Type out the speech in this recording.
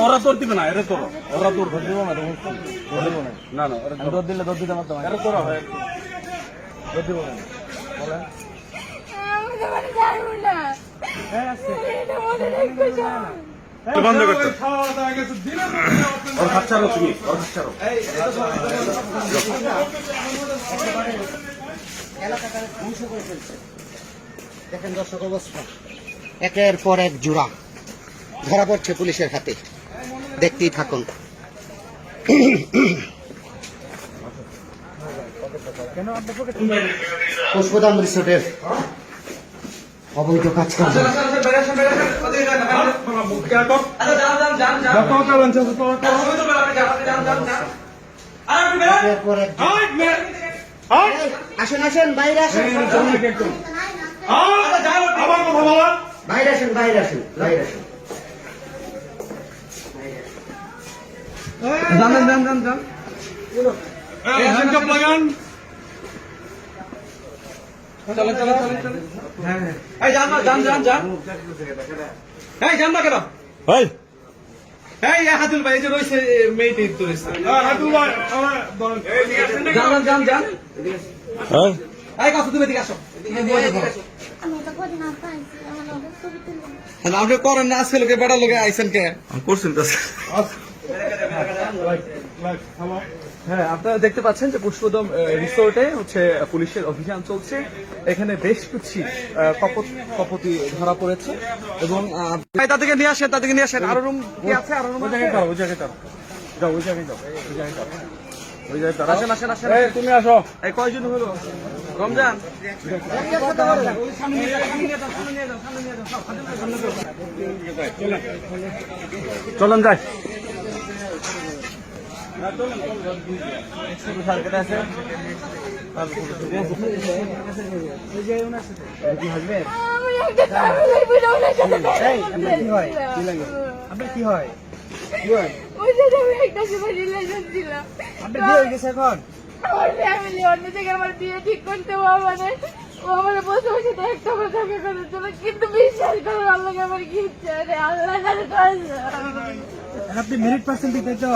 ওরা তোর দিবে না, এরা তোর, ওরা তোর ধর দিব না, না না দর দিলে দর দিতে পারতাম, এরা তোর হবে দর দিব না বলে বন্ধ করতে ওর খাচ্ছারো তুমি, ওর খাচ্ছারো এলাকাটা ধ্বংস করে ফেলছে। দেখেন দর্শক অবস্থা, একের পর এক জোড়া ধরা পড়ছে পুলিশের হাতে, দেখতেই থাকুন। পুষ্পধাম রিসোর্টের অবৈধ কাজ কাজ আসেন আসেন বাইরে আসেন, বাইরে আসেন বাইরে আসেন বাইরে আসেন। হাতুল ভাই যে রয়েছে মেয়েটি তো রয়েছে কথা তুমি এদিকে আসো, আপনি করেন না আজকে লোকে বেড়া লোকে আইসেন কে করছেন তো। হ্যাঁ, আপনারা দেখতে পাচ্ছেন যে পুষ্পদম রিসোর্টে হচ্ছে পুলিশের অভিযান চলছে। এখানে বেশ কিছু কপতি ধরা পড়েছে এবং তাদেরকে নিয়ে আসেন, তাদেরকে নিয়ে আসেন। আরো রুম কি আছে? আরো রুম যাও, ওই জায়গায় যাও, ওই জায়গায় যাও, ওই জায়গায় যাও, ওই জায়গায় আসেন আসেন আসেন, তুমি আসো। এই কয়জন হলো রমজান? চলুন যাই। আপনার কি হয়? কিন্তু বিশ্বাস করুন আল্লাহ, আপনি মেরিট পার্সেন্ট দিতে তো